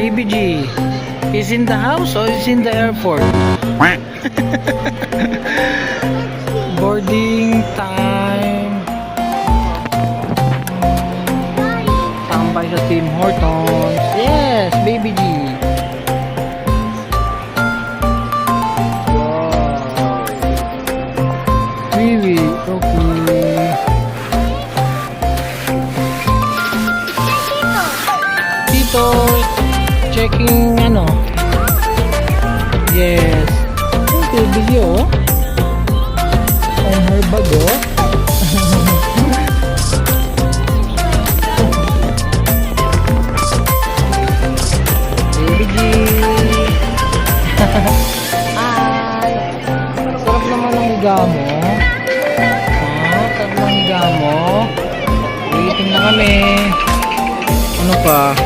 Baby G is in the house or is in the airport? Boarding time. Tambay sa Tim Hortons. Yes, Baby G. Wow. Vivi, okay. Tito, checking ano? Yes. Okay, video. On her bag, oh. Baby G. Hi. Sarap naman ang higa mo. Sarap ng higa mo. Waiting na kami. Ano pa?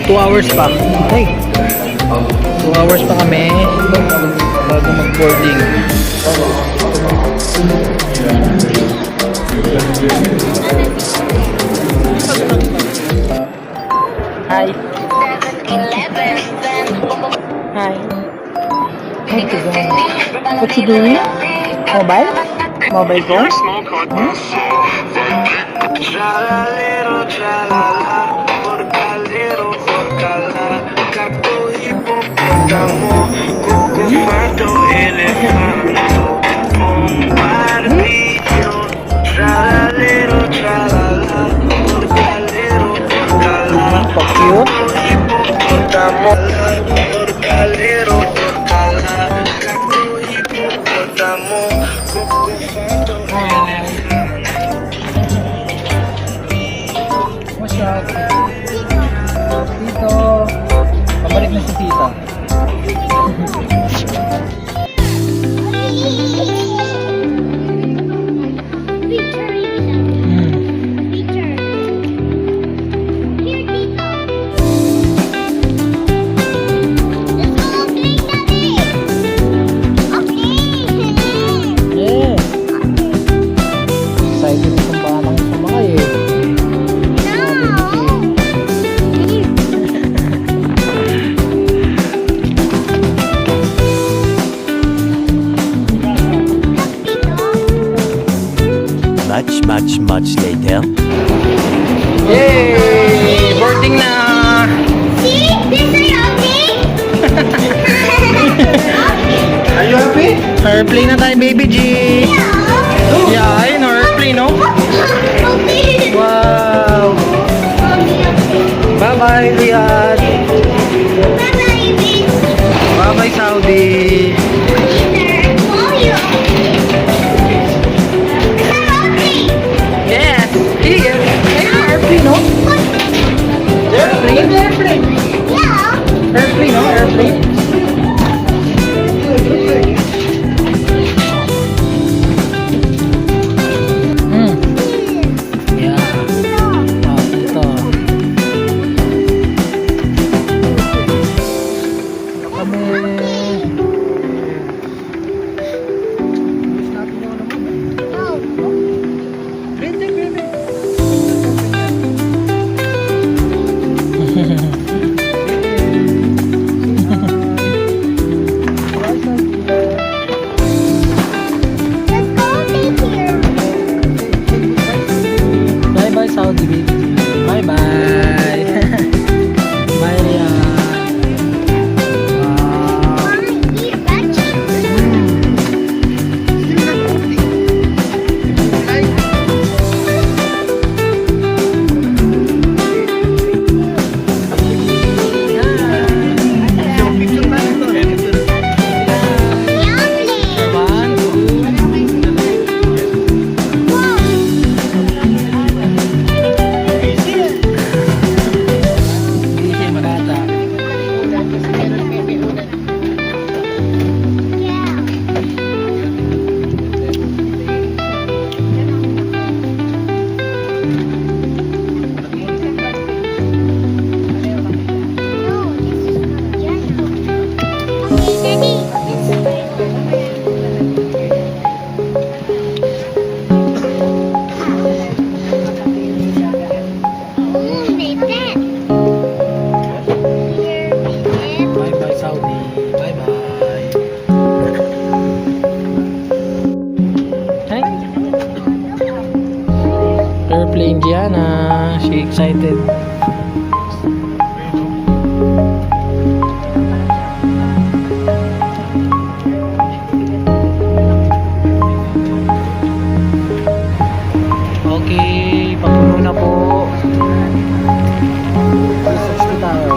2 hours pa. Hey. 2 hours pa kami bago mag-boarding. Hi. Hi. What you doing? Mobile? Mobile phone? What's up? Tito, pabalik na si Tita. Much later. Yay! Boarding na! See? This is okay? Are you happy? Airplane na tayo, Baby G! Yeah. Yeah, ayun, airplane, no? Okay. Wow! Bye-bye, Riyadh! Bye-bye, baby. Bye-bye, Saudi! Yes! Here! Ayun, airplane, no? Airplane? Yeah. Airplane, no? Airplane? Yeah. Wow, ito. Kami. excited. Okay, papuno na po. 360 tayo.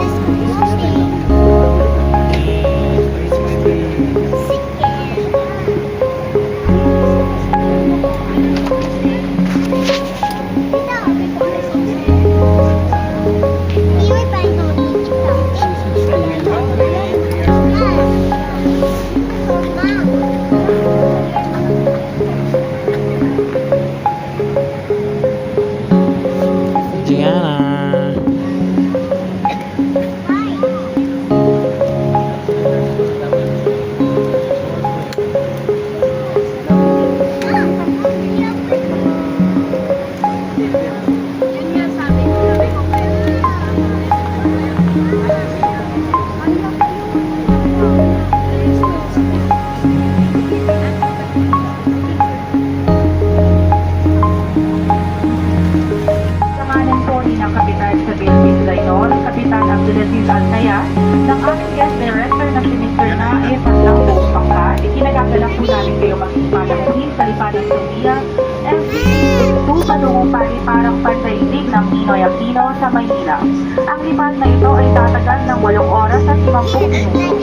Gianna. Samanan po ni ng Kapitan sa Philippines Lainol, Kapitan Abdulaziz Altaya, ng aming guest director na si Mr. Nae Patlang Buong Pangka, ikinagagalak po namin kayo magsipalanguhin sa lipa ng Sofia, MCC, patungong paliparang pandaigdig ng Pinoy Aquino sa Maynila. Ang lipad na ito ay tatagal ng 8 oras at 50 minuto.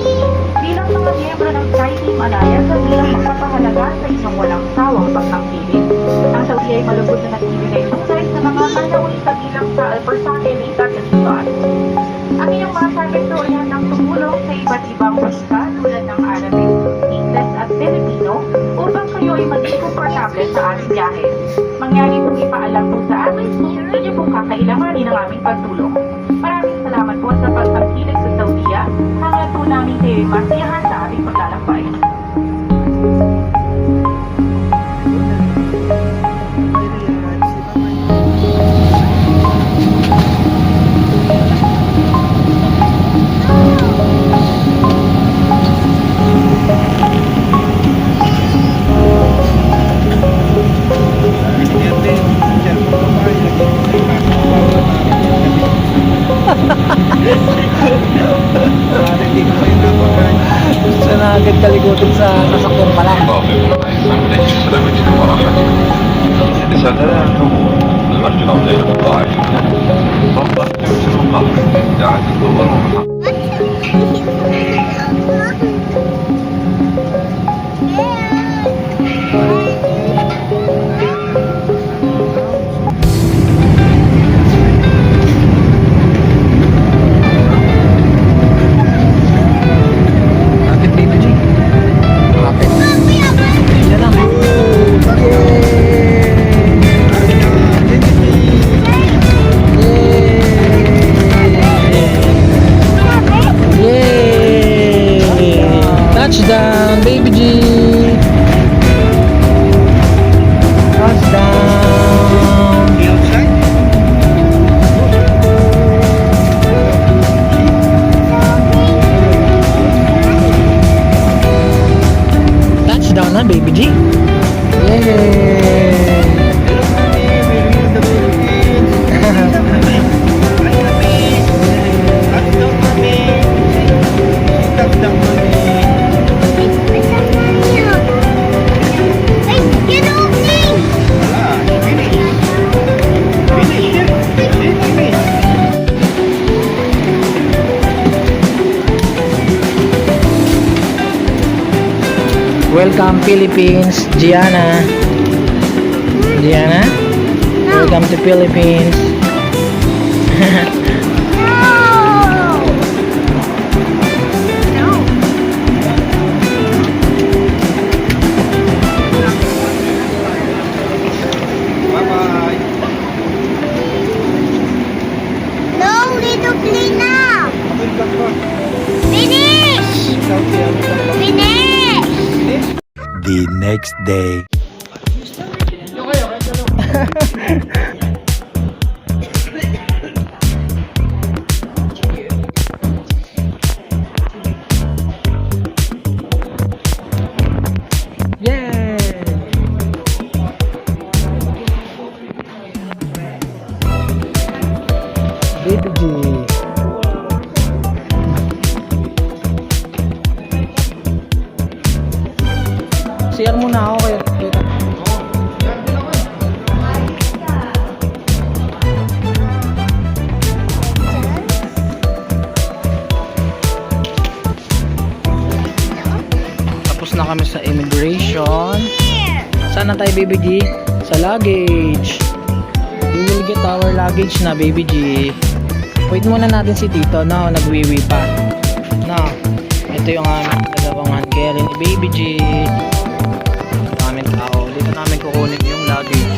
Bilang mga miyembro ng Sky Team Alliance at bilang magpapahalaga sa inyong walang sawang pagtangkilik, ang Saudi ay malugod na nagbibigay tunay sa mga panahon sa bilang sa Alpersate, Litat at Iban. Ang inyong mga target ay ng tumulong sa iba't ibang wika tulad ng Arabic, English at Filipino upang kayo ay maging komportable sa aming biyahe. Mangyari kung ipaalam po sa amin kung inyo pong kakailanganin ang aming pagtulong. Maraming salamat po sa pagtangkilik sa Saudiya. Hanggang po namin kayo ay masiyahan sa aming paglalakbay. Sana agad kalikutin sa nasakyan pala. سلامتكم ورحمتكم. رسالة الحقوق المرجع غير الضائع. ضبط نفس المقابل إبداع الدول والمحافظة. Lapit baby G. Lapit. Yan lang. Yay! Touchdown, baby G. Touchdown. Touchdown na, baby G. Yay! Welcome Philippines, Gianna. Gianna? Welcome to Philippines. No, little clean up. Finish. Finish. The next day. Yay! CR muna ako kayo. Tapos na kami sa immigration. Saan na tayo, Baby G? Sa luggage. We will get our luggage na, Baby G. Wait muna natin si Tito, no? Nagwiwi pa. No. Ito yung dalawang hand carry ni Baby G. Maraming tao. Dito namin kukunin yung luggage.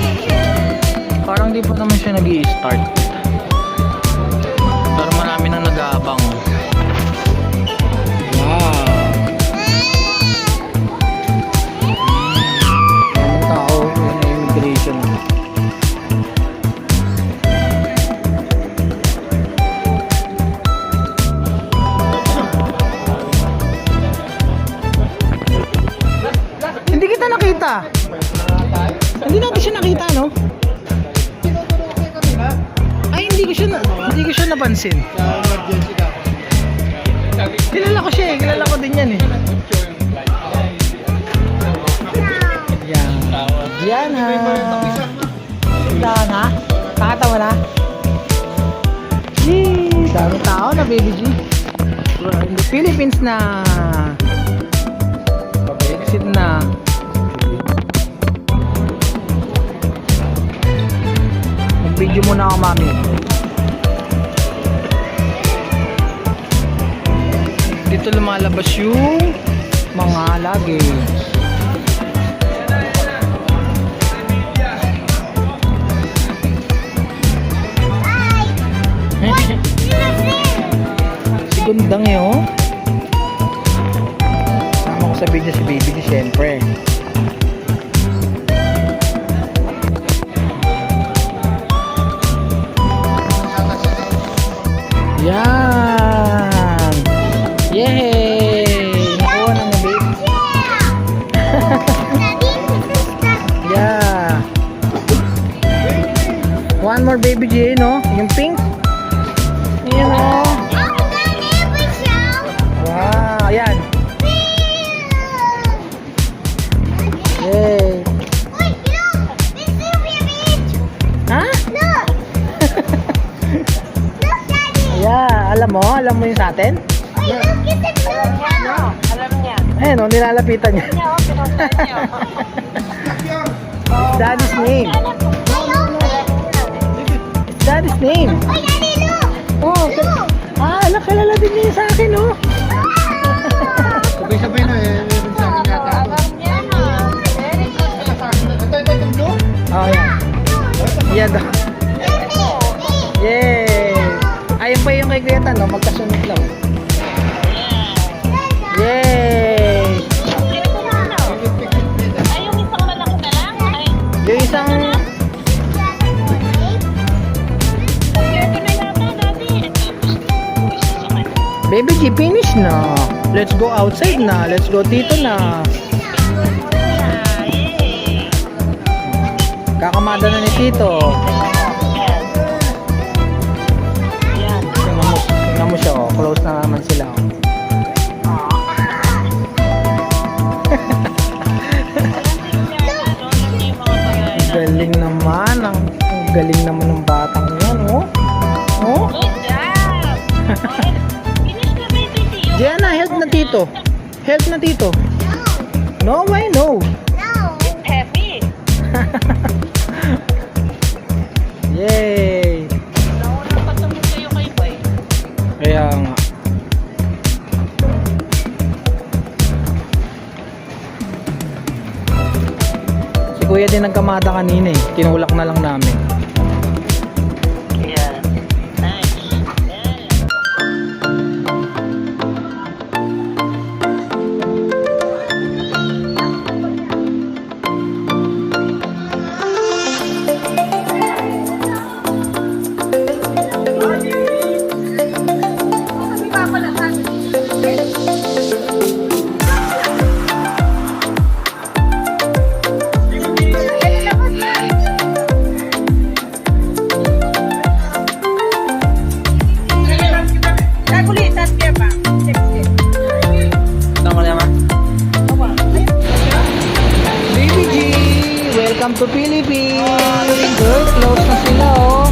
Parang di pa naman siya nag-i-start. Pero marami nang nag-aabang. Wow. Maraming tao yung immigration. Hindi kita nakita. Hindi natin siya nakita, no? Ay, hindi ko siya napansin. Kilala ko siya eh. Kilala ko din yan eh. Yan. Diana. Diana. Kakatawa na? Yee! Dami tao na, Baby G. We're in the Philippines na. Exit na. Mag-video muna ako, Mami. Dito lumalabas yung mga luggage. Si Gundang yun. Sama ko sa video si Baby G, siyempre. Yan! Yay! Nakuha na ni Baby. Yeah! One more, Baby G, no? Yung pink. Yan, no? Wow! Yan! Yay! Ha? Yeah, alam mo yung sa atin? Alam niya. Eh, no, nilalapitan niya. It's Daddy's name. It's Daddy's name. Oh, alam, kilala din niya sa akin, oh. Sabay-sabay na eh. Meron sa akin yata. Oh, yan. Yan daw. Yay! Ayun pa yung kay Kuya Tan, no? Magkasunod lang. Yay! Yung isang... Baby G, finish na. Let's go outside na. Let's go dito na. Kakamada na ni Tito. Tingnan mo siya, oh. Close na naman sila, oh. Galing naman. Ang galing naman ng batang yan, oh. Oh? Diana, help na Tito. Help na Tito. No, why no? Heavy. Yay! Kaya nga. Si Kuya din nagkamada kanina eh. Tinulak na lang namin. Welcome to Philippines! Girl, close na sila oh.